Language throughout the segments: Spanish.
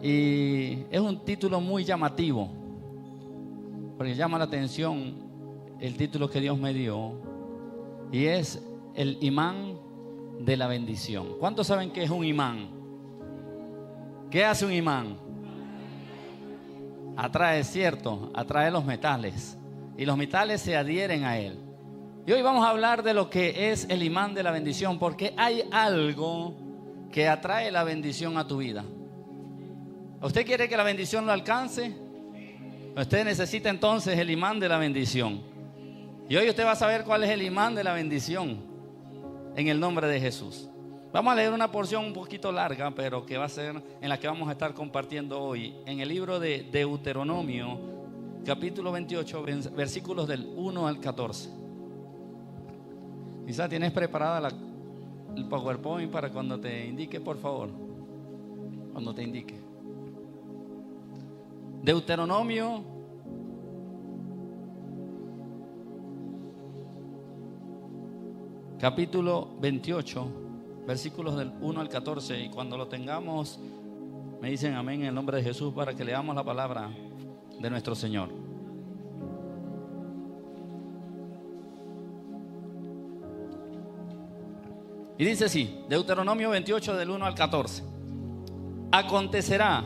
Y es un título muy llamativo, porque llama la atención el título que Dios me dio, y es el imán de la bendición. ¿Cuántos saben qué es un imán? ¿Qué hace un imán? Atrae, ¿cierto? Atrae los metales, y los metales se adhieren a él. Y hoy vamos a hablar de lo que es el imán de la bendición, porque hay algo que atrae la bendición a tu vida. ¿Usted quiere que la bendición lo alcance? Usted necesita entonces el imán de la bendición. Y hoy usted va a saber cuál es el imán de la bendición, en el nombre de Jesús. Vamos a leer una porción un poquito larga, pero que va a ser en la que vamos a estar compartiendo hoy, en el libro de Deuteronomio, capítulo 28, versículos del 1 al 14. Quizá tienes preparada el PowerPoint para cuando te indique, por favor. Cuando te indique. Deuteronomio capítulo 28, versículos del 1 al 14. Y cuando lo tengamos, me dicen amén en el nombre de Jesús, para que leamos la palabra de nuestro Señor. Y dice así, Deuteronomio 28 del 1 al 14. Acontecerá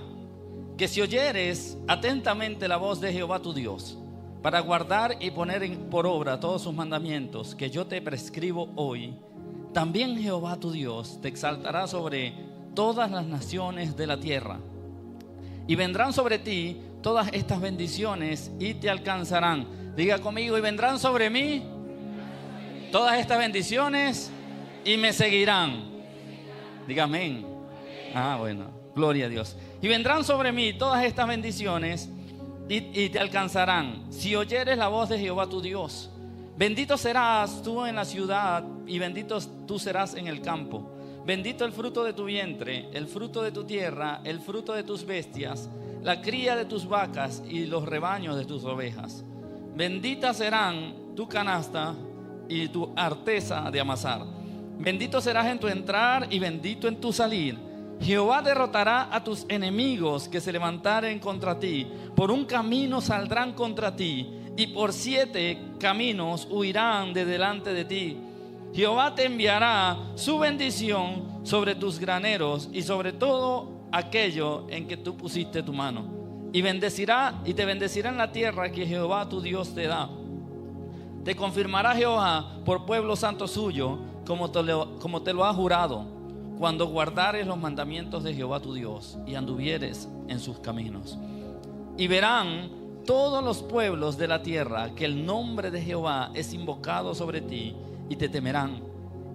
que si oyeres atentamente la voz de Jehová tu Dios, para guardar y poner por obra todos sus mandamientos que yo te prescribo hoy, también Jehová tu Dios te exaltará sobre todas las naciones de la tierra. Y vendrán sobre ti todas estas bendiciones y te alcanzarán. Diga conmigo, y vendrán sobre mí todas estas bendiciones y me seguirán. Diga amén. Bueno, gloria a Dios. Y vendrán sobre mí todas estas bendiciones y te alcanzarán si oyeres la voz de Jehová tu Dios. Bendito serás tú en la ciudad y bendito tú serás en el campo. Bendito el fruto de tu vientre, el fruto de tu tierra, el fruto de tus bestias, la cría de tus vacas y los rebaños de tus ovejas. Benditas serán tu canasta y tu arteza de amasar. Bendito serás en tu entrar y bendito en tu salir. Jehová derrotará a tus enemigos que se levantaren contra ti. Por un camino saldrán contra ti, y por 7 caminos huirán de delante de ti. Jehová te enviará su bendición sobre tus graneros y sobre todo aquello en que tú pusiste tu mano. Y te bendecirá en la tierra que Jehová tu Dios te da. Te confirmará Jehová por pueblo santo suyo, como te lo ha jurado, cuando guardares los mandamientos de Jehová tu Dios y anduvieres en sus caminos. Y verán todos los pueblos de la tierra que el nombre de Jehová es invocado sobre ti, y te temerán.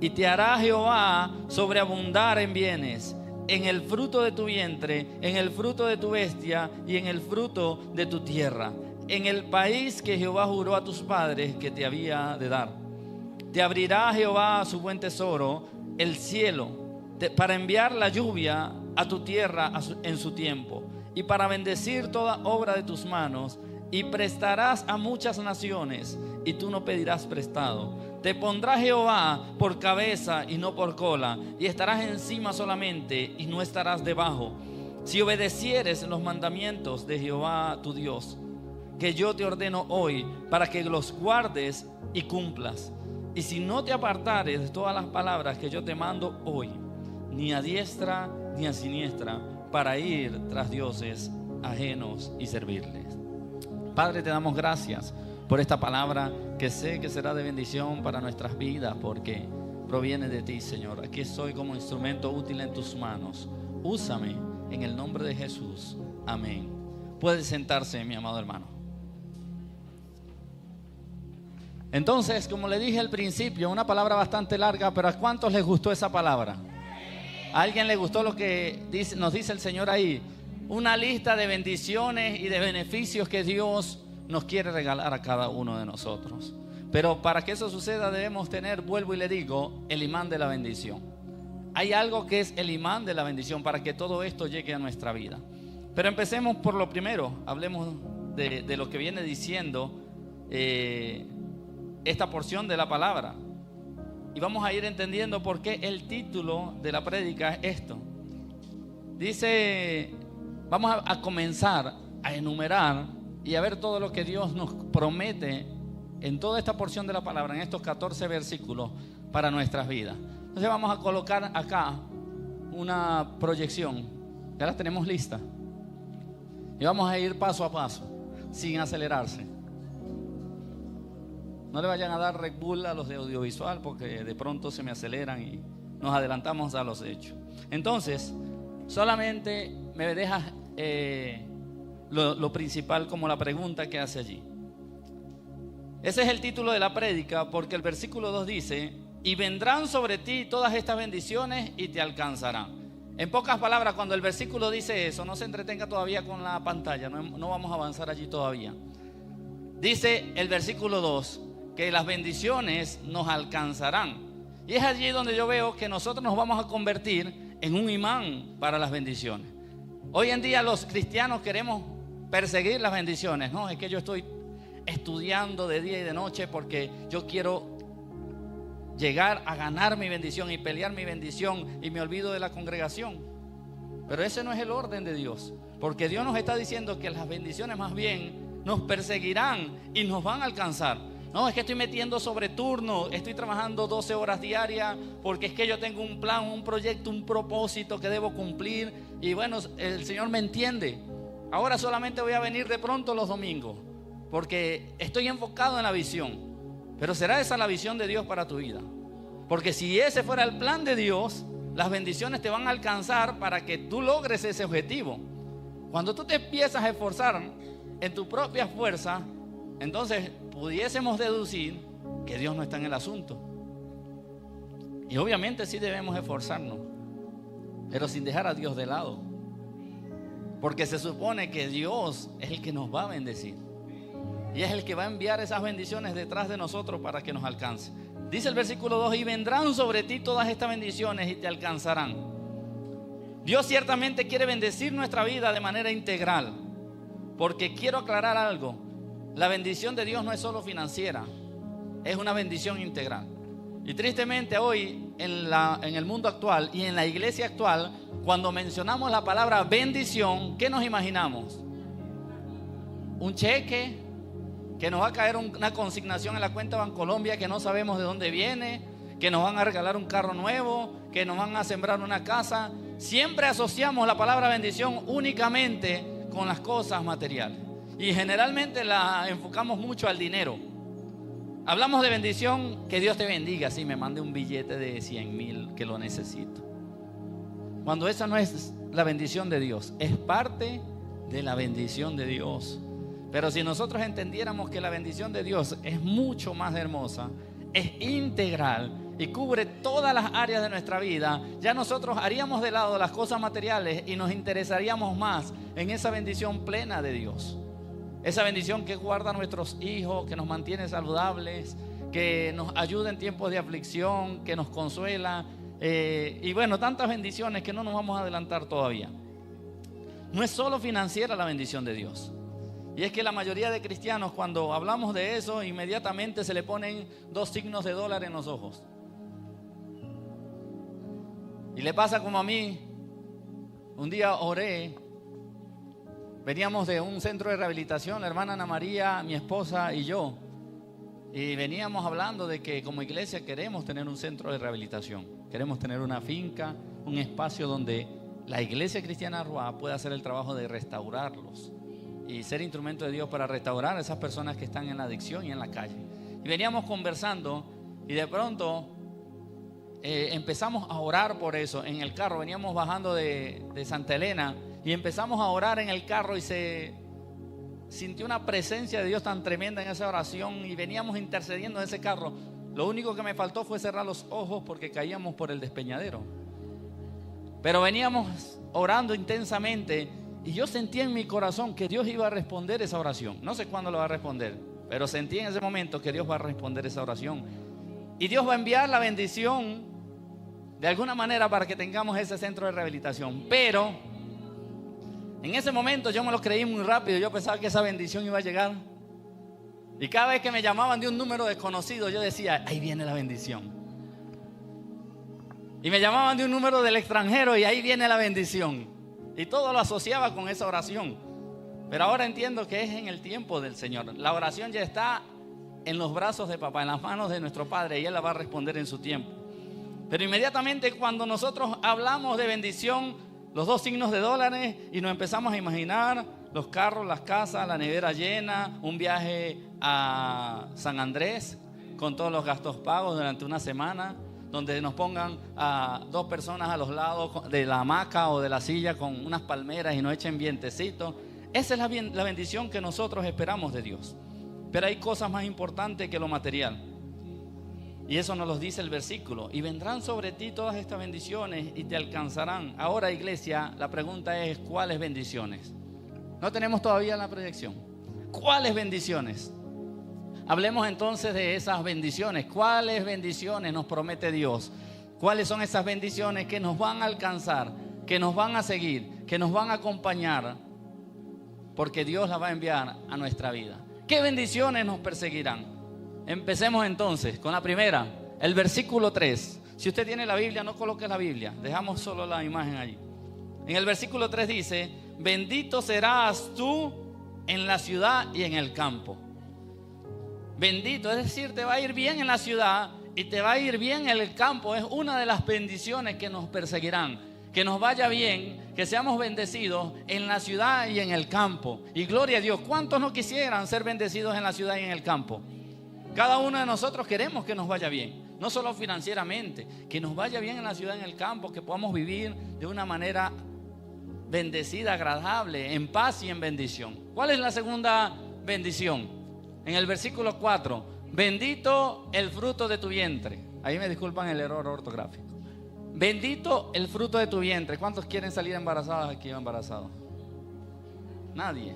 Y te hará Jehová sobreabundar en bienes, en el fruto de tu vientre, en el fruto de tu bestia y en el fruto de tu tierra, en el país que Jehová juró a tus padres que te había de dar. Te abrirá Jehová su buen tesoro, el cielo, para enviar la lluvia a tu tierra en su tiempo, y para bendecir toda obra de tus manos, y prestarás a muchas naciones, y tú no pedirás prestado. Te pondrá Jehová por cabeza y no por cola, y estarás encima solamente y no estarás debajo, si obedecieres los mandamientos de Jehová tu Dios, que yo te ordeno hoy, para que los guardes y cumplas. Y si no te apartares de todas las palabras que yo te mando hoy, ni a diestra ni a siniestra, para ir tras dioses ajenos y servirles. Padre, te damos gracias por esta palabra que sé que será de bendición para nuestras vidas, porque proviene de ti, Señor. Aquí estoy como instrumento útil en tus manos. Úsame en el nombre de Jesús. Amén. Puede sentarse, mi amado hermano. Entonces, como le dije al principio, una palabra bastante larga, pero ¿a cuántos les gustó esa palabra? ¿A alguien le gustó lo que nos dice el Señor ahí? Una lista de bendiciones y de beneficios que Dios nos quiere regalar a cada uno de nosotros. Pero para que eso suceda debemos tener, vuelvo y le digo, el imán de la bendición. Hay algo que es el imán de la bendición para que todo esto llegue a nuestra vida. Pero empecemos por lo primero. Hablemos de lo que viene diciendo esta porción de la palabra. Y vamos a ir entendiendo por qué el título de la prédica es esto. Dice, vamos a comenzar a enumerar y a ver todo lo que Dios nos promete en toda esta porción de la palabra, en estos 14 versículos para nuestras vidas. Entonces vamos a colocar acá una proyección, ya la tenemos lista, y vamos a ir paso a paso, sin acelerarse. No le vayan a dar Red Bull a los de audiovisual, porque de pronto se me aceleran y nos adelantamos a los hechos. Entonces, solamente me dejas lo principal como la pregunta que hace allí. Ese es el título de la prédica, porque el versículo 2 dice: y vendrán sobre ti todas estas bendiciones y te alcanzarán. En pocas palabras, cuando el versículo dice eso, no se entretenga todavía con la pantalla, no vamos a avanzar allí todavía. Dice el versículo 2 que las bendiciones nos alcanzarán. Y es allí donde yo veo que nosotros nos vamos a convertir en un imán para las bendiciones. Hoy en día los cristianos queremos perseguir las bendiciones, ¿no? Es que yo estoy estudiando de día y de noche porque yo quiero llegar a ganar mi bendición y pelear mi bendición, y me olvido de la congregación. Pero ese no es el orden de Dios, porque Dios nos está diciendo que las bendiciones más bien nos perseguirán y nos van a alcanzar. No, es que estoy metiendo sobre turno, estoy trabajando 12 horas diarias porque es que yo tengo un plan, un proyecto, un propósito que debo cumplir, y bueno, el Señor me entiende. Ahora solamente voy a venir de pronto los domingos porque estoy enfocado en la visión. Pero ¿será esa la visión de Dios para tu vida? Porque si ese fuera el plan de Dios, las bendiciones te van a alcanzar para que tú logres ese objetivo. Cuando tú te empiezas a esforzar en tu propia fuerza, entonces pudiésemos deducir que Dios no está en el asunto. Y obviamente sí debemos esforzarnos, pero sin dejar a Dios de lado, porque se supone que Dios es el que nos va a bendecir y es el que va a enviar esas bendiciones detrás de nosotros para que nos alcance. Dice el versículo 2: y vendrán sobre ti todas estas bendiciones y te alcanzarán. Dios ciertamente quiere bendecir nuestra vida de manera integral, porque quiero aclarar algo: la bendición de Dios no es solo financiera, es una bendición integral. Y tristemente hoy en el mundo actual y en la iglesia actual, cuando mencionamos la palabra bendición, ¿qué nos imaginamos? Un cheque, que nos va a caer una consignación en la cuenta Bancolombia que no sabemos de dónde viene, que nos van a regalar un carro nuevo, que nos van a sembrar una casa. Siempre asociamos la palabra bendición únicamente con las cosas materiales, y generalmente la enfocamos mucho al dinero. Hablamos de bendición, que Dios te bendiga, sí, me mande un billete de 100,000 que lo necesito. Cuando esa no es la bendición de Dios, es parte de la bendición de Dios. Pero si nosotros entendiéramos que la bendición de Dios es mucho más hermosa, es integral y cubre todas las áreas de nuestra vida, ya nosotros haríamos de lado las cosas materiales y nos interesaríamos más en esa bendición plena de Dios. Esa bendición que guarda a nuestros hijos, que nos mantiene saludables, que nos ayuda en tiempos de aflicción, que nos consuela, y bueno, tantas bendiciones que no nos vamos a adelantar todavía. No es solo financiera la bendición de Dios. Y es que la mayoría de cristianos, cuando hablamos de eso, inmediatamente se le ponen 2 signos de dólar en los ojos. Y le pasa como a mí. Un día oré, veníamos de un centro de rehabilitación, la hermana Ana María, mi esposa y yo, y veníamos hablando de que como iglesia queremos tener un centro de rehabilitación, queremos tener una finca, un espacio donde la iglesia cristiana Arruá pueda hacer el trabajo de restaurarlos y ser instrumento de Dios para restaurar a esas personas que están en la adicción y en la calle. Y veníamos conversando y de pronto empezamos a orar por eso. En el carro veníamos bajando de Santa Elena y empezamos a orar en el carro, y se sintió una presencia de Dios tan tremenda en esa oración, y veníamos intercediendo en ese carro. Lo único que me faltó fue cerrar los ojos porque caíamos por el despeñadero, pero veníamos orando intensamente. Y yo sentí en mi corazón que Dios iba a responder esa oración. No sé cuándo lo va a responder, pero sentí en ese momento que Dios va a responder esa oración. Y Dios va a enviar la bendición de alguna manera para que tengamos ese centro de rehabilitación. Pero en ese momento yo me lo creí muy rápido. Yo pensaba que esa bendición iba a llegar. Y cada vez que me llamaban de un número desconocido, yo decía: ahí viene la bendición. Y me llamaban de un número del extranjero, y ahí viene la bendición. Y todo lo asociaba con esa oración. Pero ahora entiendo que es en el tiempo del Señor. La oración ya está en los brazos de papá, en las manos de nuestro Padre, y Él la va a responder en su tiempo. Pero inmediatamente cuando nosotros hablamos de bendición, los dos signos de dólares, y nos empezamos a imaginar los carros, las casas, la nevera llena, un viaje a San Andrés con todos los gastos pagos durante una semana, donde nos pongan a 2 personas a los lados de la hamaca o de la silla con unas palmeras y nos echen vientecito. Esa es la bendición que nosotros esperamos de Dios. Pero hay cosas más importantes que lo material. Y eso nos lo dice el versículo. Y vendrán sobre ti todas estas bendiciones y te alcanzarán. Ahora, iglesia, la pregunta es: ¿cuáles bendiciones? No tenemos todavía la proyección. ¿Cuáles bendiciones? Hablemos entonces de esas bendiciones. ¿Cuáles bendiciones nos promete Dios? ¿Cuáles son esas bendiciones que nos van a alcanzar, que nos van a seguir, que nos van a acompañar? Porque Dios las va a enviar a nuestra vida. ¿Qué bendiciones nos perseguirán? Empecemos entonces con la primera, el versículo 3. Si usted tiene la Biblia, no coloque la Biblia, dejamos solo la imagen allí. En el versículo 3 dice: bendito serás tú en la ciudad y en el campo. Bendito, es decir, te va a ir bien en la ciudad y te va a ir bien en el campo. Es una de las bendiciones que nos perseguirán. Que nos vaya bien, que seamos bendecidos en la ciudad y en el campo. Y gloria a Dios, ¿cuántos no quisieran ser bendecidos en la ciudad y en el campo? Cada uno de nosotros queremos que nos vaya bien, no solo financieramente, que nos vaya bien en la ciudad y en el campo, que podamos vivir de una manera bendecida, agradable, en paz y en bendición. ¿Cuál es la segunda bendición? En el versículo 4, bendito el fruto de tu vientre. Ahí me disculpan el error ortográfico. Bendito el fruto de tu vientre. ¿Cuántos quieren salir embarazados aquí o embarazados? Nadie.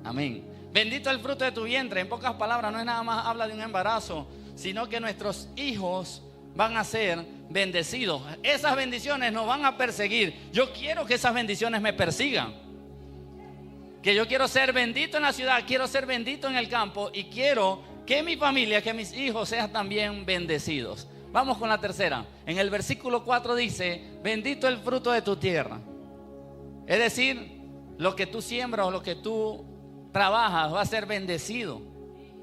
Amén. Bendito el fruto de tu vientre. En pocas palabras, no es nada más habla de un embarazo, sino que nuestros hijos van a ser bendecidos. Esas bendiciones nos van a perseguir. Yo quiero que esas bendiciones me persigan. Que yo quiero ser bendito en la ciudad, quiero ser bendito en el campo y quiero que mi familia, que mis hijos sean también bendecidos. Vamos con la tercera. En el versículo 4 dice: bendito el fruto de tu tierra. Es decir, lo que tú siembras o lo que tú trabajas va a ser bendecido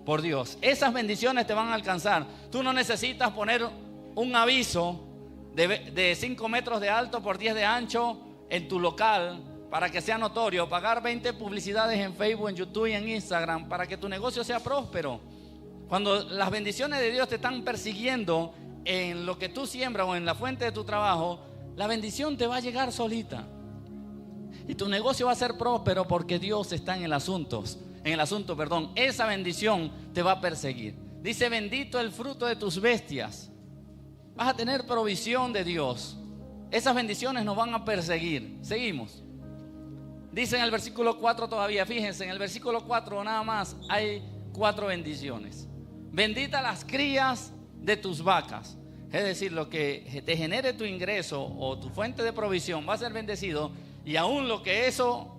por Dios. Esas bendiciones te van a alcanzar. Tú no necesitas poner un aviso de 5 metros de alto por 10 de ancho en tu local para que sea notorio, pagar 20 publicidades en Facebook, en YouTube y en Instagram para que tu negocio sea próspero. Cuando las bendiciones de Dios te están persiguiendo en lo que tú siembras o en la fuente de tu trabajo, la bendición te va a llegar solita. Y tu negocio va a ser próspero porque Dios está en el asunto. Esa bendición te va a perseguir. Dice: bendito el fruto de tus bestias. Vas a tener provisión de Dios. Esas bendiciones nos van a perseguir. Seguimos. Dice en el versículo 4 todavía, fíjense, en el versículo 4 nada más hay 4 bendiciones. Bendita las crías de tus vacas. Es decir, lo que te genere tu ingreso o tu fuente de provisión va a ser bendecido. Y aún lo que eso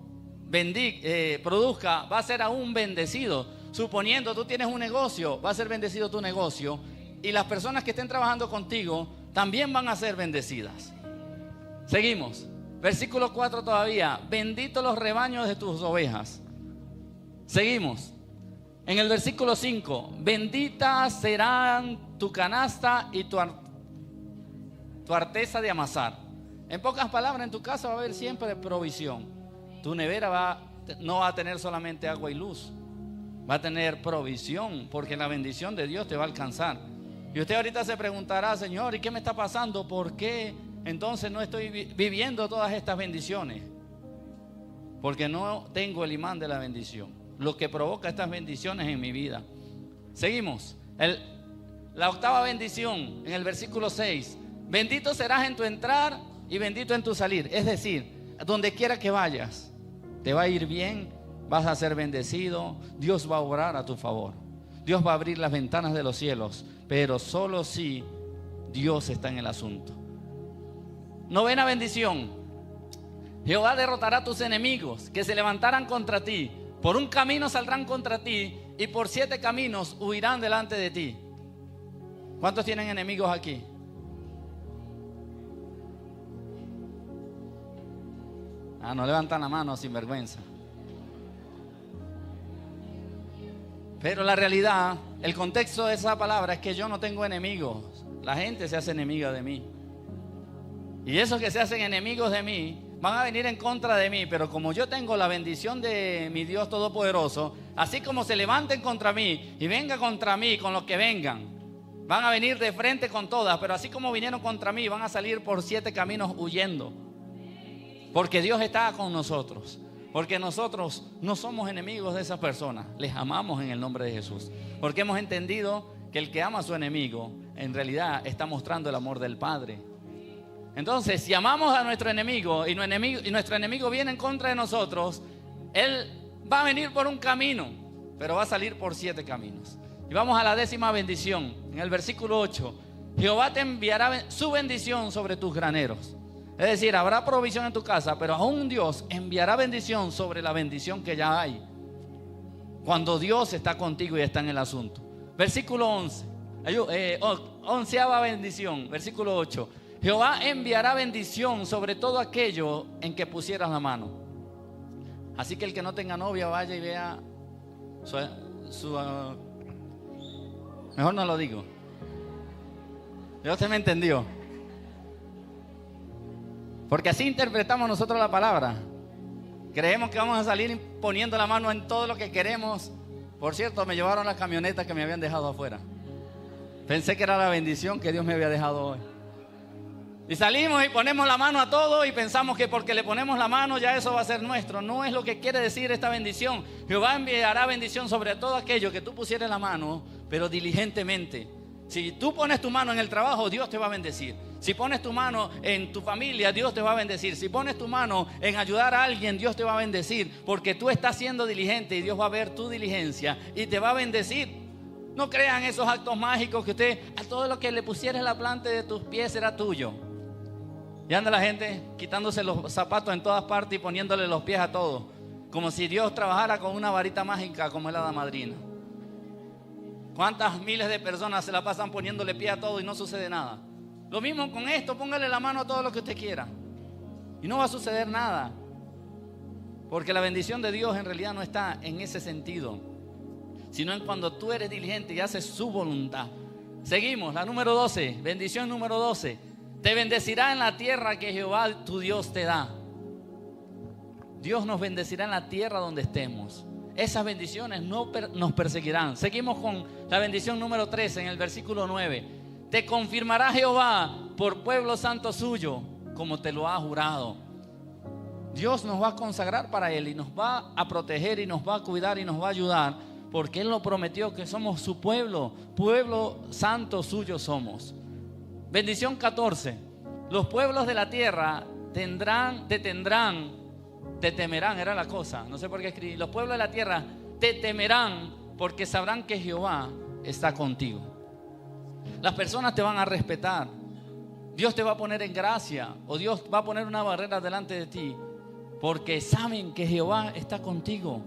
produzca va a ser aún bendecido. Suponiendo tú tienes un negocio, va a ser bendecido tu negocio. Y las personas que estén trabajando contigo también van a ser bendecidas. Seguimos. Versículo 4 todavía. Bendito los rebaños de tus ovejas. Seguimos. En el versículo 5. Bendita serán tu canasta y tu arteza de amasar. En pocas palabras, en tu casa va a haber siempre provisión. Tu nevera no va a tener solamente agua y luz. Va a tener provisión porque la bendición de Dios te va a alcanzar. Y usted ahorita se preguntará: Señor, ¿y qué me está pasando? ¿Por qué entonces no estoy viviendo todas estas bendiciones? Porque no tengo el imán de la bendición, lo que provoca estas bendiciones en mi vida. Seguimos. La octava bendición en el versículo 6. Bendito serás en tu entrar y bendito en tu salir. Es decir, donde quiera que vayas, te va a ir bien, vas a ser bendecido. Dios va a obrar a tu favor. Dios va a abrir las ventanas de los cielos, pero solo si Dios está en el asunto. Novena bendición. Jehová derrotará a tus enemigos que se levantaran contra ti. Por un camino saldrán contra ti y por 7 caminos huirán delante de ti. ¿Cuántos tienen enemigos aquí? Ah, no levantan la mano, sin vergüenza. Pero la realidad, el contexto de esa palabra es que yo no tengo enemigos. La gente se hace enemiga de mí. Y esos que se hacen enemigos de mí van a venir en contra de mí. Pero como yo tengo la bendición de mi Dios Todopoderoso, así como se levanten contra mí y vengan contra mí con los que vengan, van a venir de frente con todas. Pero así como vinieron contra mí, van a salir por 7 caminos huyendo. Porque Dios está con nosotros. Porque nosotros no somos enemigos de esas personas. Les amamos en el nombre de Jesús. Porque hemos entendido que el que ama a su enemigo, en realidad está mostrando el amor del Padre. Entonces, si amamos a nuestro enemigo y nuestro enemigo viene en contra de nosotros, él va a venir por un camino, pero va a salir por 7 caminos. Y vamos a la 10ª bendición. En el versículo 8, Jehová te enviará su bendición sobre tus graneros. Es decir, habrá provisión en tu casa, pero aún Dios enviará bendición sobre la bendición que ya hay. Cuando Dios está contigo y está en el asunto. Versículo 11. 11ª bendición. Versículo 8. Jehová enviará bendición sobre todo aquello en que pusieras la mano. Así que el que no tenga novia vaya y vea mejor no lo digo. Ya usted me entendió. Porque así interpretamos nosotros la palabra. Creemos que vamos a salir poniendo la mano en todo lo que queremos. Por cierto, me llevaron la camioneta que me habían dejado afuera. Pensé que era la bendición que Dios me había dejado hoy. Y salimos y ponemos la mano a todo y pensamos que porque le ponemos la mano ya eso va a ser nuestro. No es lo que quiere decir esta bendición. Jehová enviará bendición sobre todo aquello que tú pusieras la mano, pero diligentemente. Si tú pones tu mano en el trabajo, Dios te va a bendecir. Si pones tu mano en tu familia, Dios te va a bendecir. Si pones tu mano en ayudar a alguien, Dios te va a bendecir. Porque tú estás siendo diligente y Dios va a ver tu diligencia y te va a bendecir. No crean esos actos mágicos que usted, a todo lo que le pusieras la planta de tus pies era tuyo. Y anda la gente quitándose los zapatos en todas partes y poniéndole los pies a todo. Como si Dios trabajara con una varita mágica como es la hada madrina. ¿Cuántas miles de personas se la pasan poniéndole pie a todo y no sucede nada? Lo mismo con esto, póngale la mano a todo lo que usted quiera y no va a suceder nada. Porque la bendición de Dios en realidad no está en ese sentido, sino en cuando tú eres diligente y haces su voluntad. Seguimos, la número 12, bendición número 12. Te bendecirá en la tierra que Jehová tu Dios te da. Dios nos bendecirá en la tierra donde estemos. Esas bendiciones no nos perseguirán. Seguimos con la bendición número 13 en el versículo 9. Te confirmará Jehová por pueblo santo suyo, como te lo ha jurado. Dios nos va a consagrar para Él y nos va a proteger y nos va a cuidar y nos va a ayudar, porque Él lo prometió que somos su pueblo, pueblo santo suyo somos. Bendición 14. Los pueblos de la tierra te temerán, era la cosa, no sé por qué escribí. Los pueblos de la tierra te temerán porque sabrán que Jehová está contigo. Las personas te van a respetar. Dios te va a poner en gracia o Dios va a poner una barrera delante de ti porque saben que Jehová está contigo.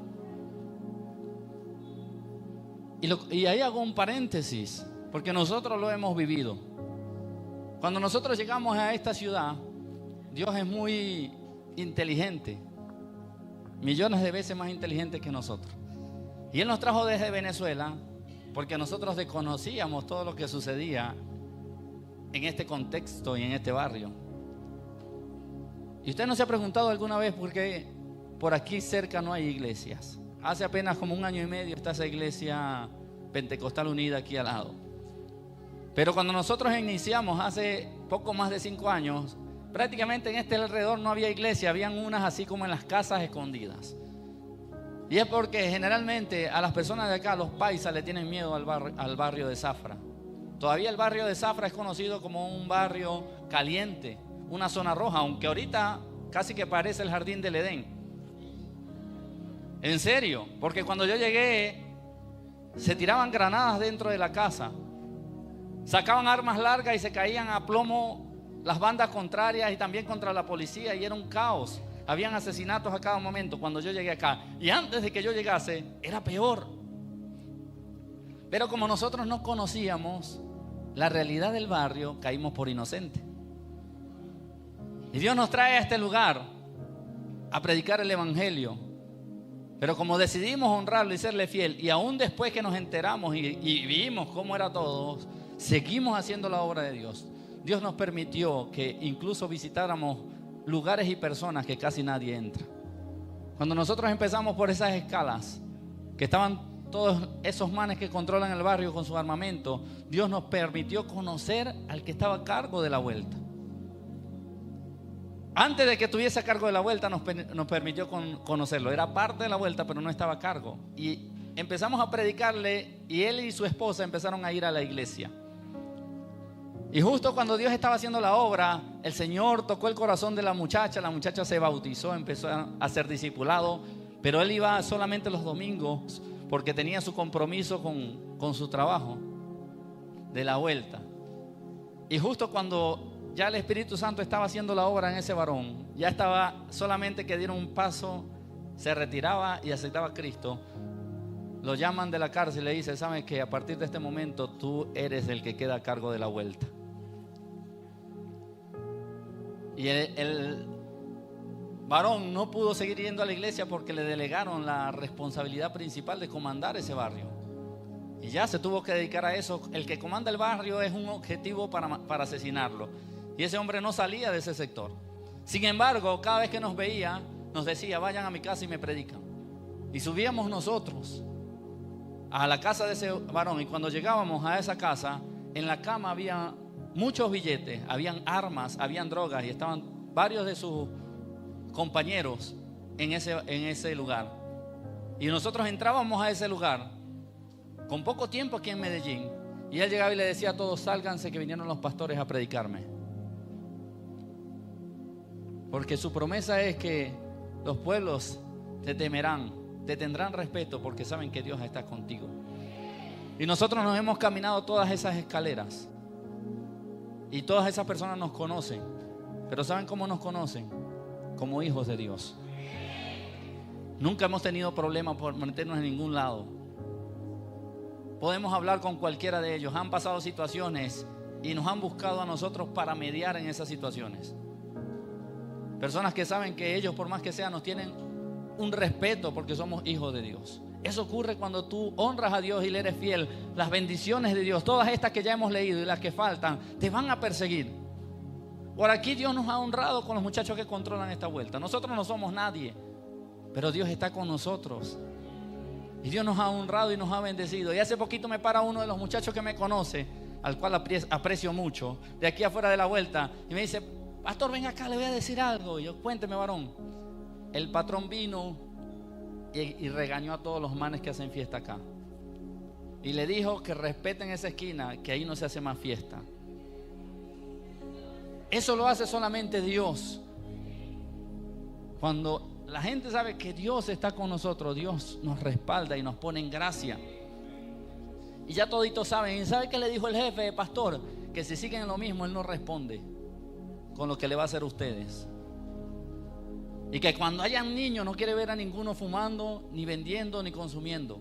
Y ahí hago un paréntesis porque nosotros lo hemos vivido. Cuando nosotros llegamos a esta ciudad, Dios es muy inteligente, millones de veces más inteligente que nosotros. Y Él nos trajo desde Venezuela porque nosotros desconocíamos todo lo que sucedía en este contexto y en este barrio. ¿Y usted no se ha preguntado alguna vez por qué por aquí cerca no hay iglesias? Hace apenas como 1 año y medio está esa iglesia Pentecostal Unida aquí al lado. Pero cuando nosotros iniciamos hace poco más de 5 años, prácticamente en este alrededor no había iglesia, habían unas así como en las casas escondidas. Y es porque generalmente a las personas de acá, los paisas, le tienen miedo al barrio de Zafra. Todavía el barrio de Zafra es conocido como un barrio caliente, una zona roja, aunque ahorita casi que parece el jardín del Edén. En serio, porque cuando yo llegué se tiraban granadas dentro de la casa, sacaban armas largas y se caían a plomo las bandas contrarias y también contra la policía, y era un caos. Habían asesinatos a cada momento cuando yo llegué acá. Y antes de que yo llegase, era peor. Pero como nosotros no conocíamos la realidad del barrio, caímos por inocentes. Y Dios nos trae a este lugar a predicar el evangelio. Pero como decidimos honrarlo y serle fiel, y aún después que nos enteramos y vimos cómo era todo, seguimos haciendo la obra de Dios. Dios nos permitió que incluso visitáramos lugares y personas que casi nadie entra. Cuando nosotros empezamos por esas escalas, que estaban todos esos manes que controlan el barrio con su armamento, Dios nos permitió conocer al que estaba a cargo de la vuelta. Antes de que estuviese a cargo de la vuelta nos permitió conocerlo. Era parte de la vuelta, pero no estaba a cargo. Y empezamos a predicarle, y él y su esposa empezaron a ir a la iglesia. Y justo cuando Dios estaba haciendo la obra, el Señor tocó el corazón de la muchacha se bautizó, empezó a ser discipulado, pero él iba solamente los domingos porque tenía su compromiso con su trabajo de la vuelta. Y justo cuando ya el Espíritu Santo estaba haciendo la obra en ese varón, ya estaba solamente que diera un paso, se retiraba y aceptaba a Cristo. Lo llaman de la cárcel y le dicen: sabes que a partir de este momento tú eres el que queda a cargo de la vuelta. Y el varón no pudo seguir yendo a la iglesia porque le delegaron la responsabilidad principal de comandar ese barrio. Y ya se tuvo que dedicar a eso. El que comanda el barrio es un objetivo para asesinarlo. Y ese hombre no salía de ese sector. Sin embargo, cada vez que nos veía, nos decía: vayan a mi casa y me predican. Y subíamos nosotros a la casa de ese varón. Y cuando llegábamos a esa casa, en la cama había muchos billetes, habían armas, habían drogas, y estaban varios de sus compañeros en ese lugar. Y nosotros entrábamos a ese lugar con poco tiempo aquí en Medellín, y él llegaba y le decía a todos: sálganse que vinieron los pastores a predicarme. Porque su promesa es que los pueblos te temerán, te tendrán respeto, porque saben que Dios está contigo. Y nosotros nos hemos caminado todas esas escaleras, y todas esas personas nos conocen. Pero ¿saben cómo nos conocen? Como hijos de Dios. Nunca hemos tenido problemas por meternos en ningún lado. Podemos hablar con cualquiera de ellos. Han pasado situaciones y nos han buscado a nosotros para mediar en esas situaciones. Personas que saben que ellos, por más que sean, nos tienen un respeto porque somos hijos de Dios. Eso ocurre cuando tú honras a Dios y le eres fiel. Las bendiciones de Dios, todas estas que ya hemos leído y las que faltan, te van a perseguir. Por aquí Dios nos ha honrado con los muchachos que controlan esta vuelta. Nosotros no somos nadie, pero Dios está con nosotros. Y Dios nos ha honrado y nos ha bendecido. Y hace poquito me para uno de los muchachos que me conoce, al cual aprecio mucho, de aquí afuera de la vuelta, y me dice: pastor, ven acá, le voy a decir algo. Y yo: cuénteme, varón. El patrón vino y regañó a todos los manes que hacen fiesta acá, y le dijo que respeten esa esquina, que ahí no se hace más fiesta. Eso lo hace solamente Dios. Cuando la gente sabe que Dios está con nosotros, Dios nos respalda y nos pone en gracia. Y ya toditos saben. ¿Y sabe qué le dijo el jefe, pastor? Que si siguen lo mismo, él no responde con lo que le va a hacer a ustedes. Y que cuando hayan niños no quiere ver a ninguno fumando, ni vendiendo, ni consumiendo.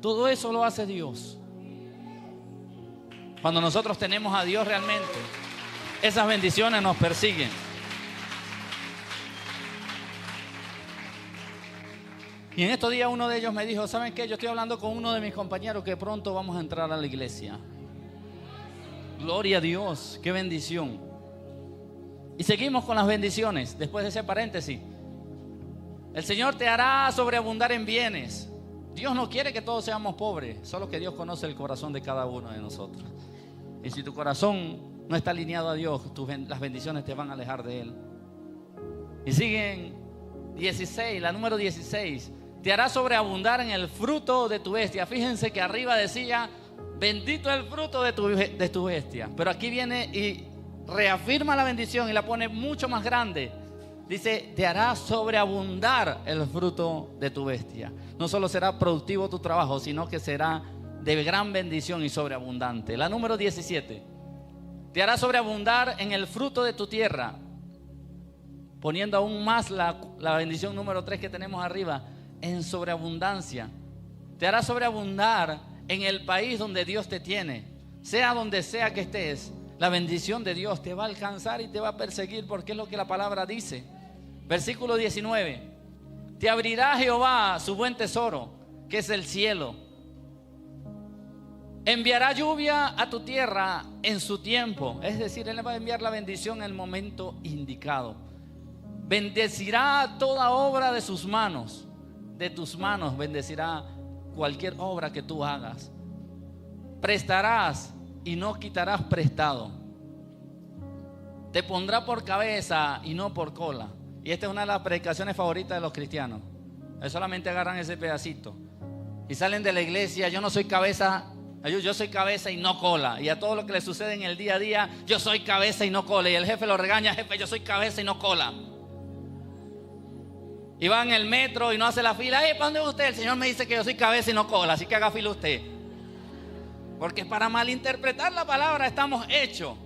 Todo eso lo hace Dios. Cuando nosotros tenemos a Dios realmente, esas bendiciones nos persiguen. Y en estos días uno de ellos me dijo: ¿saben qué? Yo estoy hablando con uno de mis compañeros que pronto vamos a entrar a la iglesia. Gloria a Dios, qué bendición. Y seguimos con las bendiciones. Después de ese paréntesis, el Señor te hará sobreabundar en bienes. Dios no quiere que todos seamos pobres, solo que Dios conoce el corazón de cada uno de nosotros. Y si tu corazón no está alineado a Dios, las bendiciones te van a alejar de Él. Y siguen 16, la número 16. Te hará sobreabundar en el fruto de tu bestia. Fíjense que arriba decía: bendito el fruto de tu bestia. Pero aquí viene y reafirma la bendición y la pone mucho más grande. Dice: te hará sobreabundar el fruto de tu bestia. No solo será productivo tu trabajo, sino que será de gran bendición y sobreabundante. La número 17. Te hará sobreabundar en el fruto de tu tierra. Poniendo aún más la bendición número 3 que tenemos arriba, en sobreabundancia. Te hará sobreabundar en el país donde Dios te tiene. Sea donde sea que estés, La bendición de Dios te va a alcanzar y te va a perseguir, porque es lo que la palabra dice. Versículo 19. Te abrirá Jehová su buen tesoro, que es el cielo. Enviará lluvia a tu tierra en su tiempo. Es decir, Él va a enviar la bendición en el momento indicado. Bendecirá toda obra de sus manos. De tus manos bendecirá cualquier obra que tú hagas. Prestarás y no quitarás prestado. Te pondrá por cabeza y no por cola. Y esta es una de las predicaciones favoritas de los cristianos. Ellos solamente agarran ese pedacito y salen de la iglesia. Yo no soy cabeza, yo soy cabeza y no cola. Y a todo lo que le sucede en el día a día, yo soy cabeza y no cola. Y el jefe lo regaña: jefe, yo soy cabeza y no cola. Y va en el metro y no hace la fila. ¿Para dónde va usted? El Señor me dice que yo soy cabeza y no cola, así que haga fila usted. Porque para malinterpretar la palabra estamos hechos.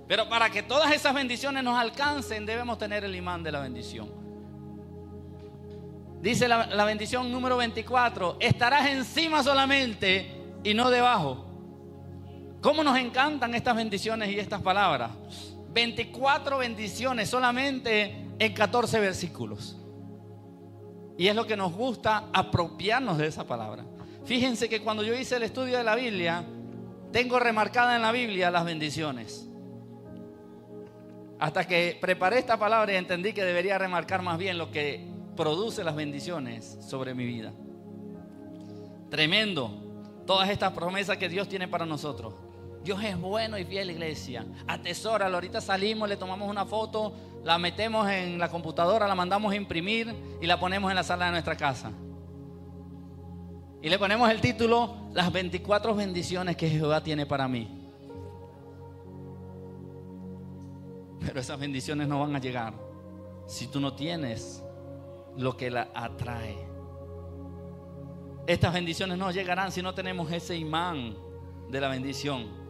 Pero para que todas esas bendiciones nos alcancen, debemos tener el imán de la bendición. Dice la bendición número 24: estarás encima solamente y no debajo. ¿Cómo nos encantan estas bendiciones y estas palabras? 24 bendiciones solamente en 14 versículos. Y es lo que nos gusta, apropiarnos de esa palabra. Fíjense que cuando yo hice el estudio de la Biblia, tengo remarcada en la Biblia las bendiciones. Hasta que preparé esta palabra y entendí que debería remarcar más bien lo que produce las bendiciones sobre mi vida. Tremendo. Todas estas promesas que Dios tiene para nosotros. Dios es bueno y fiel, iglesia. Atesóralo. Ahorita salimos, le tomamos una foto, la metemos en la computadora, la mandamos a imprimir y la ponemos en la sala de nuestra casa. Y le ponemos el título: las 24 bendiciones que Jehová tiene para mí. Pero esas bendiciones no van a llegar si tú no tienes lo que la atrae. Estas bendiciones no llegarán si no tenemos ese imán de la bendición.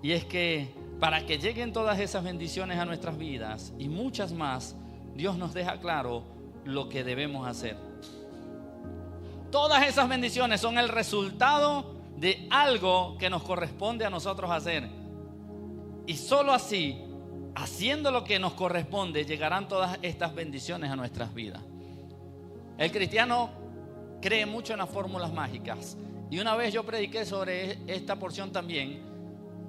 Y es que para que lleguen todas esas bendiciones a nuestras vidas y muchas más, Dios nos deja claro lo que debemos hacer. Todas esas bendiciones son el resultado de algo que nos corresponde a nosotros hacer. Y solo así, haciendo lo que nos corresponde, llegarán todas estas bendiciones a nuestras vidas. El cristiano cree mucho en las fórmulas mágicas. Y una vez yo prediqué sobre esta porción también.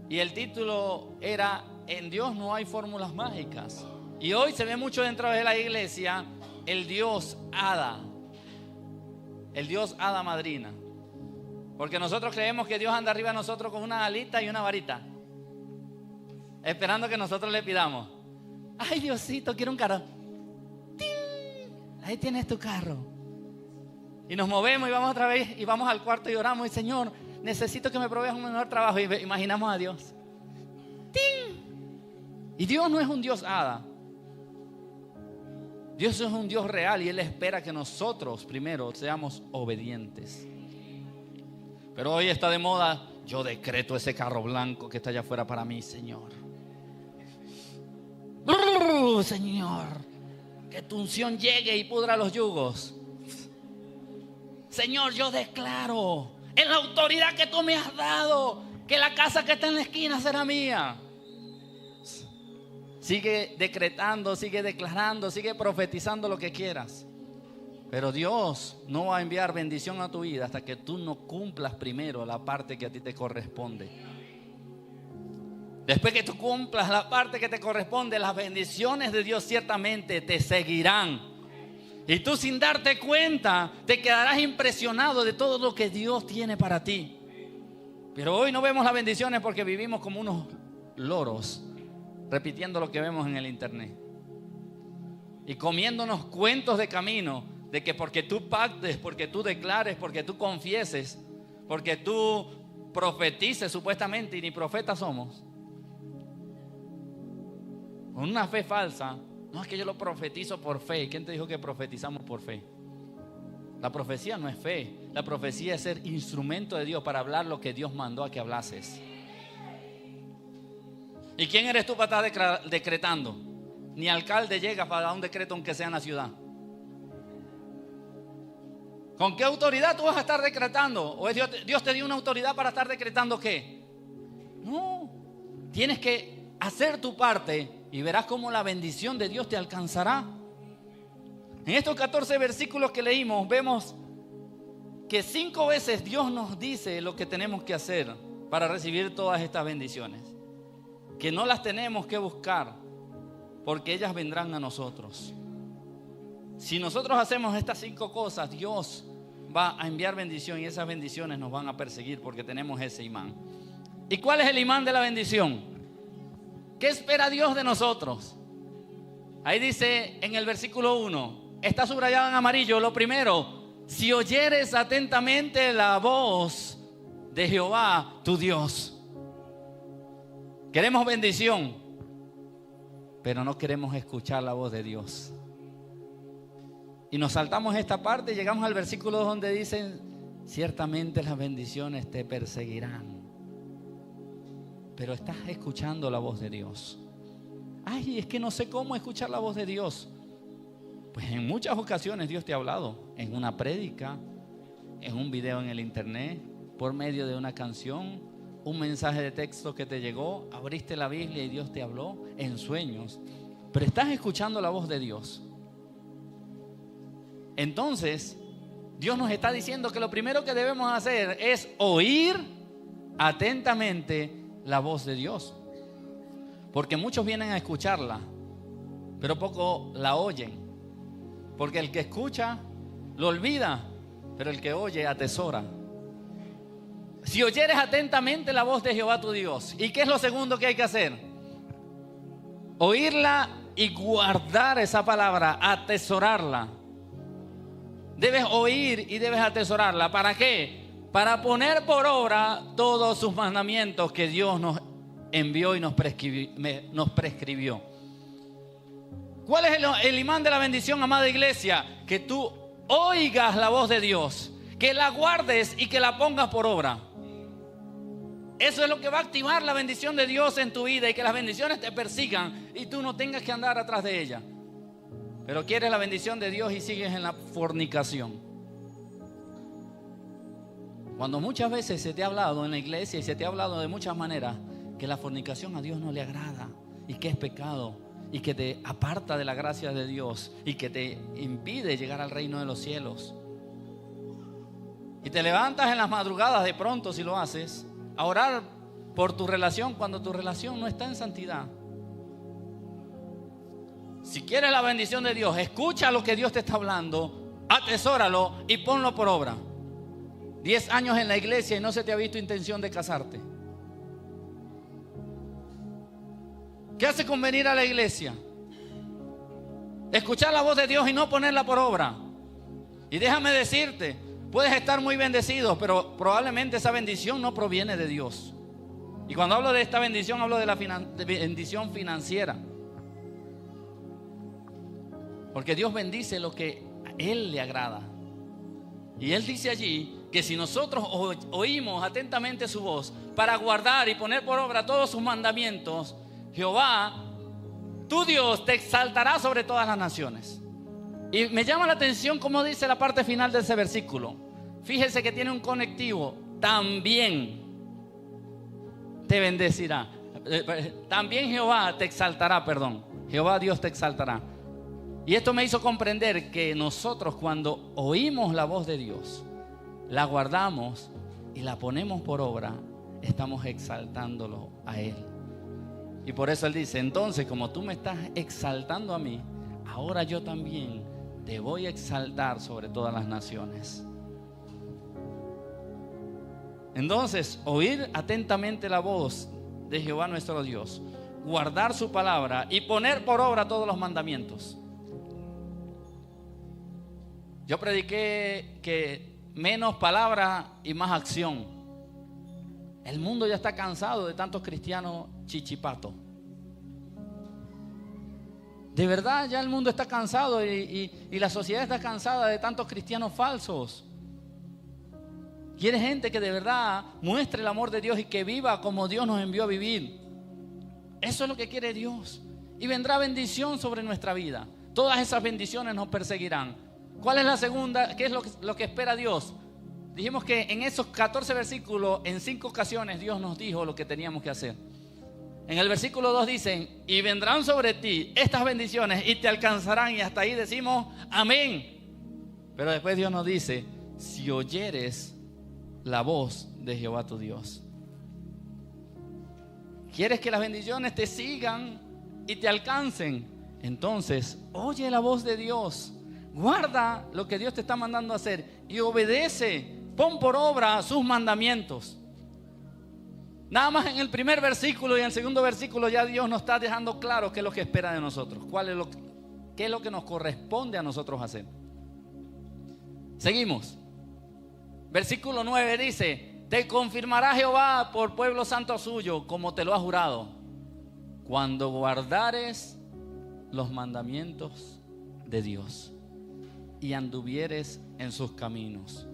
Y el título era: en Dios no hay fórmulas mágicas. Y hoy se ve mucho dentro de la iglesia el Dios hada. El Dios hada madrina. Porque nosotros creemos que Dios anda arriba de nosotros con una alita y una varita, esperando que nosotros le pidamos. Ay, Diosito, quiero un carro. ¡Ting! Ahí tienes tu carro. Y nos movemos y vamos otra vez y vamos al cuarto y oramos: y Señor, necesito que me proveas un mejor trabajo. Y imaginamos a Dios. ¡Ting! Y Dios no es un Dios hada. Dios es un Dios real y Él espera que nosotros primero seamos obedientes. Pero hoy está de moda: yo decreto ese carro blanco que está allá afuera para mí, Señor. Señor, que tu unción llegue y pudra los yugos. Señor, yo declaro en la autoridad que tú me has dado que la casa que está en la esquina será mía. Sigue decretando, sigue declarando, sigue profetizando lo que quieras. Pero Dios no va a enviar bendición a tu vida hasta que tú no cumplas primero la parte que a ti te corresponde. Después que tú cumplas la parte que te corresponde, las bendiciones de Dios ciertamente te seguirán. Y tú, sin darte cuenta, te quedarás impresionado de todo lo que Dios tiene para ti. Pero hoy no vemos las bendiciones porque vivimos como unos loros, repitiendo lo que vemos en el internet y comiéndonos cuentos de camino, de que porque tú pactes, porque tú declares, porque tú confieses, porque tú profetices supuestamente, y ni profetas somos, con una fe falsa. No, es que yo lo profetizo por fe. ¿Quién te dijo que profetizamos por fe? La profecía no es fe. La profecía es ser instrumento de Dios para hablar lo que Dios mandó a que hablases. ¿Y quién eres tú para estar decretando? Ni alcalde llega para dar un decreto aunque sea en la ciudad. ¿Con qué autoridad tú vas a estar decretando? ¿O es Dios te dio una autoridad para estar decretando qué? No. tienes que hacer tu parte y verás cómo la bendición de Dios te alcanzará. En estos 14 versículos que leímos, vemos que 5 veces Dios nos dice lo que tenemos que hacer para recibir todas estas bendiciones. Que no las tenemos que buscar, porque ellas vendrán a nosotros. Si nosotros hacemos estas 5 cosas, Dios va a enviar bendición y esas bendiciones nos van a perseguir porque tenemos ese imán. ¿Y cuál es el imán de la bendición? ¿Qué espera Dios de nosotros? Ahí dice en el versículo 1, está subrayado en amarillo, lo primero: si oyeres atentamente la voz de Jehová tu Dios. Queremos bendición, pero no queremos escuchar la voz de Dios. Y nos saltamos esta parte y llegamos al versículo donde dicen: ciertamente las bendiciones te perseguirán. Pero estás escuchando la voz de Dios. Ay, es que no sé cómo escuchar la voz de Dios. Pues en muchas ocasiones Dios te ha hablado, en una prédica, en un video en el internet, por medio de una canción, un mensaje de texto que te llegó, abriste la Biblia y Dios te habló, en sueños. Pero estás escuchando la voz de Dios. Entonces, Dios nos está diciendo que lo primero que debemos hacer es oír atentamente la voz de Dios. Porque muchos vienen a escucharla, pero poco la oyen. Porque el que escucha lo olvida, pero el que oye atesora. Si oyeres atentamente la voz de Jehová tu Dios. ¿Y qué es lo segundo que hay que hacer? Oírla y guardar esa palabra, atesorarla. Debes oír y debes atesorarla. ¿Para qué? Para poner por obra todos sus mandamientos que Dios nos envió y nos prescribió. ¿Cuál es el imán de la bendición, amada iglesia? Que tú oigas la voz de Dios, que la guardes y que la pongas por obra. Eso es lo que va a activar la bendición de Dios en tu vida y que las bendiciones te persigan y tú no tengas que andar atrás de ella. Pero quieres la bendición de Dios y sigues en la fornicación. Cuando muchas veces se te ha hablado en la iglesia y se te ha hablado de muchas maneras que la fornicación a Dios no le agrada y que es pecado y que te aparta de la gracia de Dios y que te impide llegar al reino de los cielos. Y te levantas en las madrugadas de pronto, si lo haces, a orar por tu relación cuando tu relación no está en santidad. Si quieres la bendición de Dios, escucha lo que Dios te está hablando, atesóralo y ponlo por obra. 10 años en la iglesia y no se te ha visto intención de casarte. ¿Qué hace con venir a la iglesia? Escuchar la voz de Dios y no ponerla por obra. Y déjame decirte, puedes estar muy bendecido, pero probablemente esa bendición no proviene de Dios. Y cuando hablo de esta bendición, hablo de la bendición financiera. Porque Dios bendice lo que a Él le agrada. Y Él dice allí que si nosotros oímos atentamente su voz para guardar y poner por obra todos sus mandamientos, Jehová, tu Dios, te exaltará sobre todas las naciones. Y me llama la atención cómo dice la parte final de ese versículo. Fíjese que tiene un conectivo. También te bendecirá. También Jehová te exaltará, perdón. Jehová Dios te exaltará. Y esto me hizo comprender que nosotros cuando oímos la voz de Dios, la guardamos y la ponemos por obra, estamos exaltándolo a Él. Y por eso Él dice, entonces como tú me estás exaltando a mí, ahora yo también te voy a exaltar sobre todas las naciones. Entonces, oír atentamente la voz de Jehová nuestro Dios, guardar su palabra y poner por obra todos los mandamientos. Yo prediqué que menos palabra y más acción. El mundo ya está cansado de tantos cristianos chichipatos. De verdad ya el mundo está cansado y la sociedad está cansada de tantos cristianos falsos. Quiere gente que de verdad muestre el amor de Dios y que viva como Dios nos envió a vivir. Eso es lo que quiere Dios. Y vendrá bendición sobre nuestra vida. Todas esas bendiciones nos perseguirán. ¿Cuál es la segunda? ¿Qué es lo que espera Dios? Dijimos que en esos 14 versículos, en 5 ocasiones Dios nos dijo lo que teníamos que hacer. En el versículo 2 dicen, y vendrán sobre ti estas bendiciones y te alcanzarán. Y hasta ahí decimos, amén. Pero después Dios nos dice, si oyeres la voz de Jehová tu Dios. ¿Quieres que las bendiciones te sigan y te alcancen? Entonces, oye la voz de Dios. Guarda lo que Dios te está mandando a hacer y obedece. Pon por obra sus mandamientos. Nada más en el primer versículo y en el segundo versículo ya Dios nos está dejando claro qué es lo que espera de nosotros. Qué es lo que nos corresponde a nosotros hacer. Seguimos. Versículo 9 dice, te confirmará Jehová por pueblo santo suyo, como te lo ha jurado, cuando guardares los mandamientos de Dios y anduvieres en sus caminos.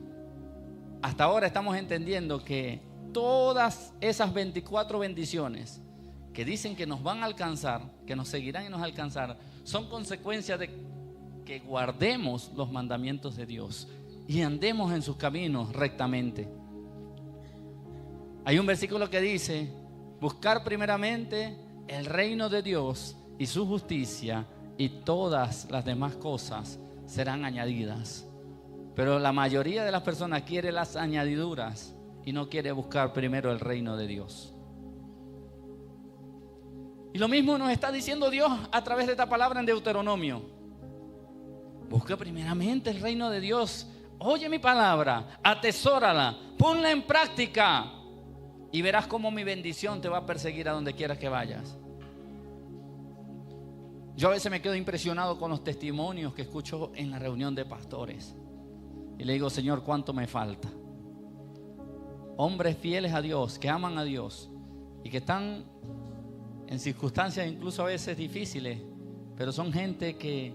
Hasta ahora estamos entendiendo que todas esas 24 bendiciones que dicen que nos van a alcanzar, que nos seguirán y nos alcanzar, son consecuencia de que guardemos los mandamientos de Dios y andemos en sus caminos rectamente. Hay un versículo que dice, buscar primeramente el reino de Dios y su justicia, y todas las demás cosas serán añadidas. Pero la mayoría de las personas quiere las añadiduras y no quiere buscar primero el reino de Dios. Y lo mismo nos está diciendo Dios a través de esta palabra en Deuteronomio. Busca primeramente el reino de Dios. Oye mi palabra, atesórala, ponla en práctica y verás cómo mi bendición te va a perseguir a donde quieras que vayas. Yo a veces me quedo impresionado con los testimonios que escucho en la reunión de pastores. Y le digo, Señor, ¿cuánto me falta? Hombres fieles a Dios, que aman a Dios y que están en circunstancias incluso a veces difíciles, pero son gente que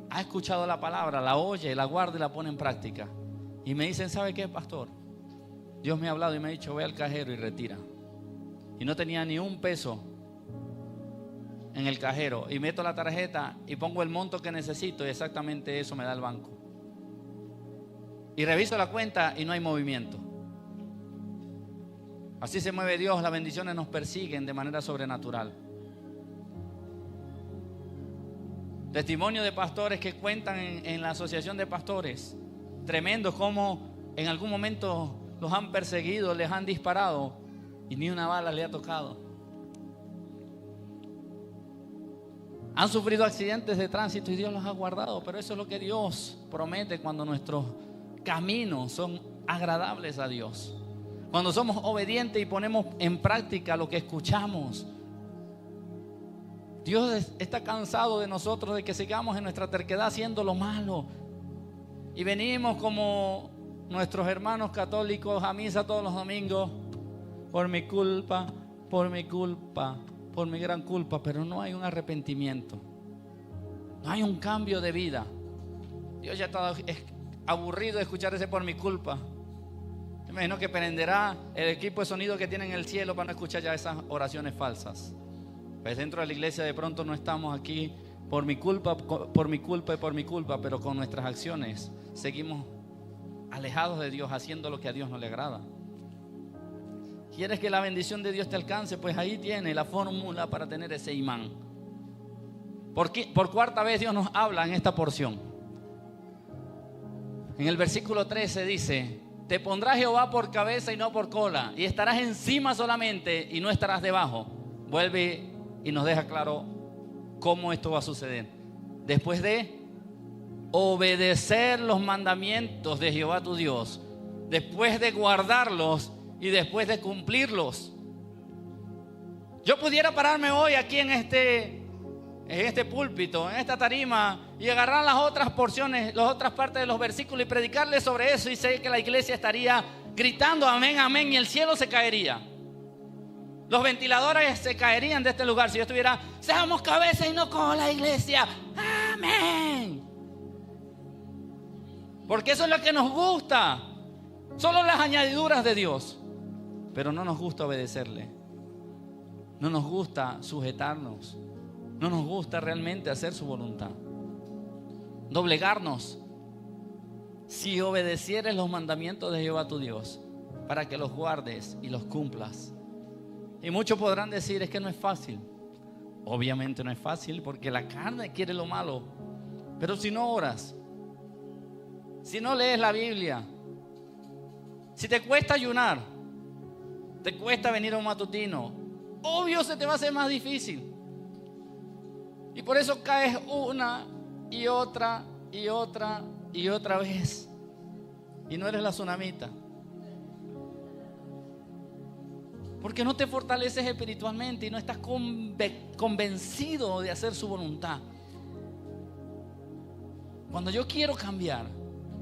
ha escuchado la palabra, la oye, la guarda y la pone en práctica. Y me dicen, ¿sabe qué, pastor? Dios me ha hablado y me ha dicho, ve al cajero y retira. Y no tenía ni un peso en el cajero y meto la tarjeta y pongo el monto que necesito y exactamente eso me da el banco. Y reviso la cuenta y no hay movimiento. Así se mueve Dios, las bendiciones nos persiguen de manera sobrenatural. Testimonio de pastores que cuentan en la asociación de pastores, tremendos, como en algún momento los han perseguido, les han disparado y ni una bala le ha tocado. Han sufrido accidentes de tránsito y Dios los ha guardado, pero eso es lo que Dios promete cuando nuestros caminos son agradables a Dios. Cuando somos obedientes y ponemos en práctica lo que escuchamos. Dios está cansado de nosotros, de que sigamos en nuestra terquedad haciendo lo malo. Y venimos como nuestros hermanos católicos a misa todos los domingos. Por mi culpa, por mi culpa, por mi gran culpa. Pero no hay un arrepentimiento. No hay un cambio de vida. Dios ya está aburrido de escuchar ese por mi culpa. Me imagino que prenderá el equipo de sonido que tiene en el cielo para no escuchar ya esas oraciones falsas. Pues dentro de la iglesia de pronto no estamos aquí por mi culpa, por mi culpa y por mi culpa, pero con nuestras acciones seguimos alejados de Dios, haciendo lo que a Dios no le agrada. ¿Quieres que la bendición de Dios te alcance? Pues ahí tiene la fórmula para tener ese imán. Por cuarta vez Dios nos habla en esta porción. En el versículo 13 dice: te pondrá Jehová por cabeza y no por cola, y estarás encima solamente y no estarás debajo. Vuelve y nos deja claro cómo esto va a suceder. Después de obedecer los mandamientos de Jehová tu Dios, después de guardarlos y después de cumplirlos. Yo pudiera pararme hoy aquí en este púlpito, en esta tarima, y agarrar las otras porciones, las otras partes de los versículos y predicarles sobre eso, y sé que la iglesia estaría gritando amén, amén, y el cielo se caería. Los ventiladores se caerían de este lugar si yo estuviera, seamos cabeza y no cola, iglesia, amén. Porque eso es lo que nos gusta, solo las añadiduras de Dios, pero no nos gusta obedecerle, no nos gusta sujetarnos, no nos gusta realmente hacer su voluntad, doblegarnos. Si obedecieres los mandamientos de Jehová tu Dios, para que los guardes y los cumplas, Y muchos podrán decir, es que no es fácil. Obviamente no es fácil porque la carne quiere lo malo. Pero si no oras, si no lees la Biblia, si te cuesta ayunar, te cuesta venir a un matutino, obvio se te va a hacer más difícil. Y por eso caes una y otra y otra y otra vez. Y no eres la tsunamita. Porque no te fortaleces espiritualmente y no estás convencido de hacer su voluntad. Cuando yo quiero cambiar,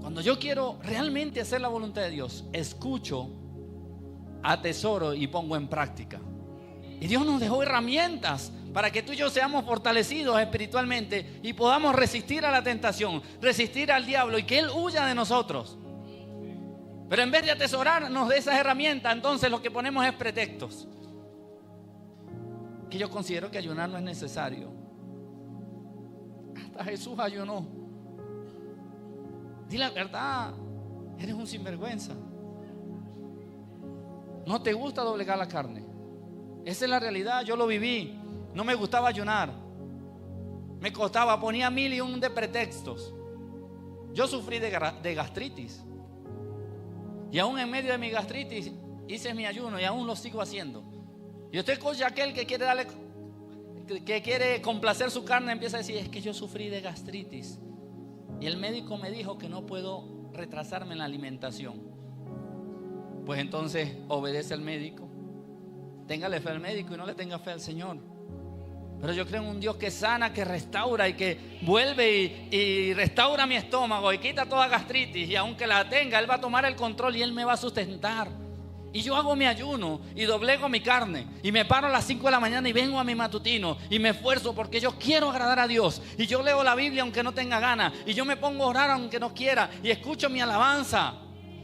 cuando yo quiero realmente hacer la voluntad de Dios, escucho, atesoro y pongo en práctica. Y Dios nos dejó herramientas para que tú y yo seamos fortalecidos espiritualmente y podamos resistir a la tentación, resistir al diablo y que Él huya de nosotros. Pero en vez de atesorarnos de esas herramientas, entonces lo que ponemos es pretextos. Que yo considero que ayunar no es necesario. Hasta Jesús ayunó. Di la verdad, eres un sinvergüenza. No te gusta doblegar la carne. Esa es la realidad, yo lo viví. No me gustaba ayunar. Me costaba, ponía 1001 de pretextos. Yo sufrí de gastritis. Y aún en medio de mi gastritis hice mi ayuno y aún lo sigo haciendo. Y usted con aquel que quiere complacer su carne empieza a decir, es que yo sufrí de gastritis. Y el médico me dijo que no puedo retrasarme en la alimentación. Pues entonces obedece al médico. Téngale fe al médico y no le tenga fe al Señor. Pero yo creo en un Dios que sana, que restaura y que vuelve y restaura mi estómago y quita toda gastritis. Y aunque la tenga, Él va a tomar el control y Él me va a sustentar. Y yo hago mi ayuno y doblego mi carne y me paro a las 5 de la mañana y vengo a mi matutino y me esfuerzo porque yo quiero agradar a Dios. Y yo leo la Biblia aunque no tenga ganas y yo me pongo a orar aunque no quiera y escucho mi alabanza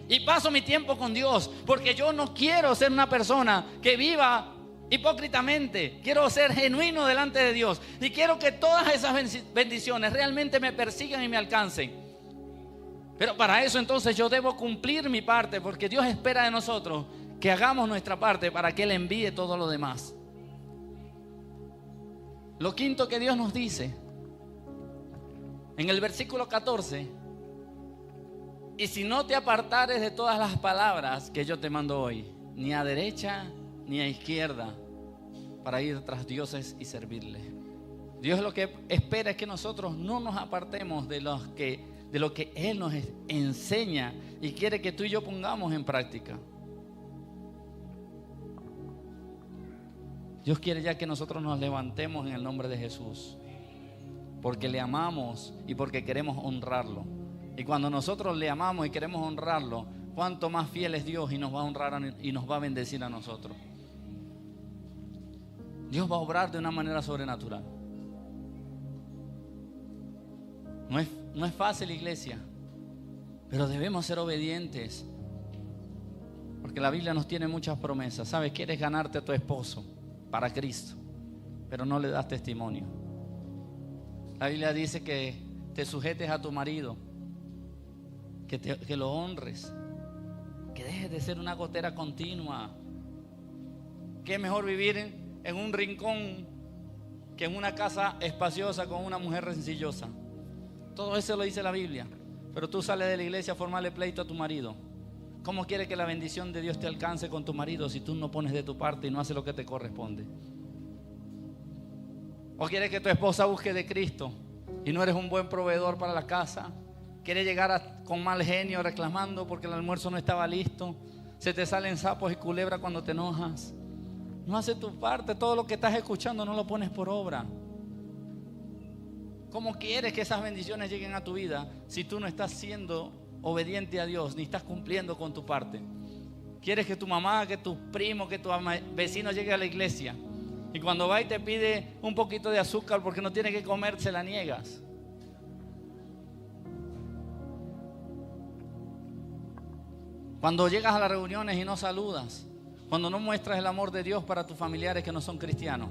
y paso mi tiempo con Dios porque yo no quiero ser una persona que viva hipócritamente. Quiero ser genuino delante de Dios y quiero que todas esas bendiciones realmente me persigan y me alcancen. Pero para eso entonces yo debo cumplir mi parte, porque Dios espera de nosotros que hagamos nuestra parte para que Él envíe todo lo demás. Lo quinto que Dios nos dice en el versículo 14: y si no te apartares de todas las palabras que yo te mando hoy, ni a derecha ni a izquierda, para ir tras dioses y servirle. Dios lo que espera es que nosotros no nos apartemos de lo que Él nos enseña y quiere que tú y yo pongamos en práctica. Dios quiere ya que nosotros nos levantemos en el nombre de Jesús, porque le amamos y porque queremos honrarlo. Y cuando nosotros le amamos y queremos honrarlo, cuánto más fiel es Dios y nos va a honrar y nos va a bendecir a nosotros. Dios va a obrar de una manera sobrenatural. No es fácil, iglesia, pero debemos ser obedientes, porque la Biblia nos tiene muchas promesas. ¿Sabes? Quieres ganarte a tu esposo para Cristo, pero no le das testimonio. La Biblia dice que te sujetes a tu marido, que lo honres, que dejes de ser una gotera continua. Que es mejor vivir en un rincón que en una casa espaciosa con una mujer rencillosa. Todo eso lo dice la Biblia. Pero tú sales de la iglesia a formarle pleito a tu marido. ¿Cómo quieres que la bendición de Dios te alcance con tu marido si tú no pones de tu parte y no haces lo que te corresponde? ¿O quieres que tu esposa busque de Cristo y no eres un buen proveedor para la casa? ¿Quieres llegar con mal genio reclamando porque el almuerzo no estaba listo? Se te salen sapos y culebras cuando te enojas. No haces tu parte, todo lo que estás escuchando no lo pones por obra. ¿Cómo quieres que esas bendiciones lleguen a tu vida si tú no estás siendo obediente a Dios ni estás cumpliendo con tu parte? ¿Quieres que tu mamá, que tu primo, que tu vecino llegue a la iglesia y cuando va y te pide un poquito de azúcar porque no tiene que comer, se la niegas? Cuando llegas a las reuniones y no saludas, cuando no muestras el amor de Dios para tus familiares que no son cristianos.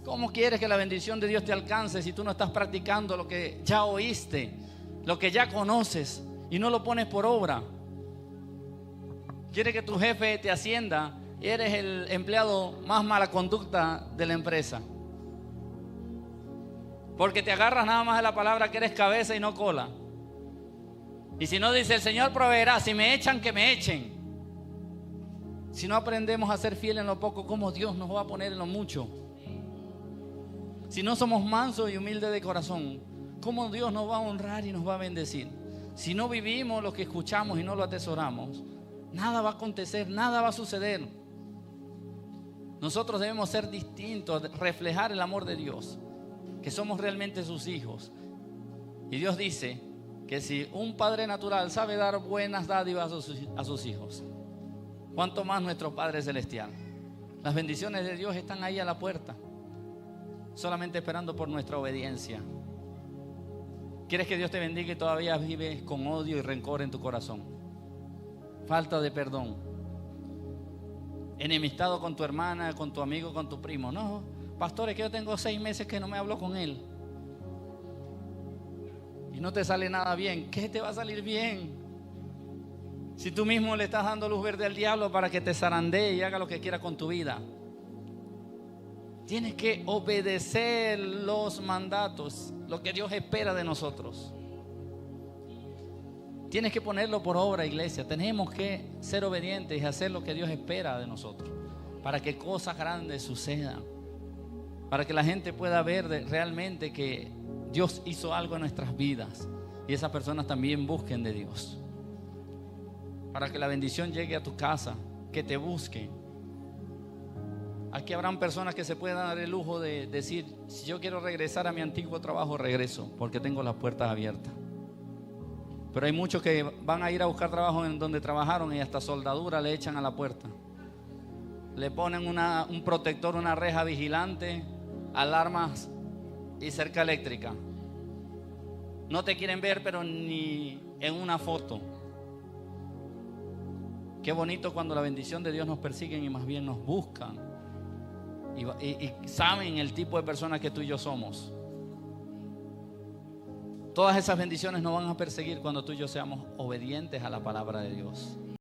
¿Cómo quieres que la bendición de Dios te alcance si tú no estás practicando lo que ya oíste, lo que ya conoces y no lo pones por obra? ¿Quieres que tu jefe te ascienda y eres el empleado más mala conducta de la empresa. Porque te agarras nada más de la palabra que eres cabeza y no cola. Y si no, dice: el Señor proveerá. Si me echan, que me echen. Si no aprendemos a ser fieles en lo poco, ¿cómo Dios nos va a poner en lo mucho? Si no somos mansos y humildes de corazón, ¿cómo Dios nos va a honrar y nos va a bendecir? Si no vivimos lo que escuchamos y no lo atesoramos, nada va a acontecer, nada va a suceder. Nosotros debemos ser distintos, reflejar el amor de Dios, que somos realmente sus hijos. Y Dios dice que si un padre natural sabe dar buenas dádivas a sus hijos, ¿cuánto más nuestro Padre Celestial? Las bendiciones de Dios están ahí a la puerta, solamente esperando por nuestra obediencia. ¿Quieres que Dios te bendiga y todavía vives con odio y rencor en tu corazón? Falta de perdón, enemistado con tu hermana, con tu amigo, con tu primo. No, pastor, es que yo tengo 6 meses que no me hablo con él y no te sale nada bien. ¿Qué te va a salir bien? Si tú mismo le estás dando luz verde al diablo para que te zarandee y haga lo que quiera con tu vida. Tienes que obedecer los mandatos, lo que Dios espera de nosotros. Tienes que ponerlo por obra, iglesia. Tenemos que ser obedientes y hacer lo que Dios espera de nosotros, para que cosas grandes sucedan, para que la gente pueda ver realmente que Dios hizo algo en nuestras vidas y esas personas también busquen de Dios, para que la bendición llegue a tu casa, que te busquen. Aquí habrán personas que se puedan dar el lujo de decir: si yo quiero regresar a mi antiguo trabajo, regreso, porque tengo las puertas abiertas. Pero hay muchos que van a ir a buscar trabajo en donde trabajaron y hasta soldadura le echan a la puerta. Le ponen un protector, una reja vigilante, alarmas y cerca eléctrica. No te quieren ver, pero ni en una foto. Qué bonito cuando la bendición de Dios nos persigue y más bien nos buscan y saben el tipo de personas que tú y yo somos. Todas esas bendiciones nos van a perseguir cuando tú y yo seamos obedientes a la palabra de Dios.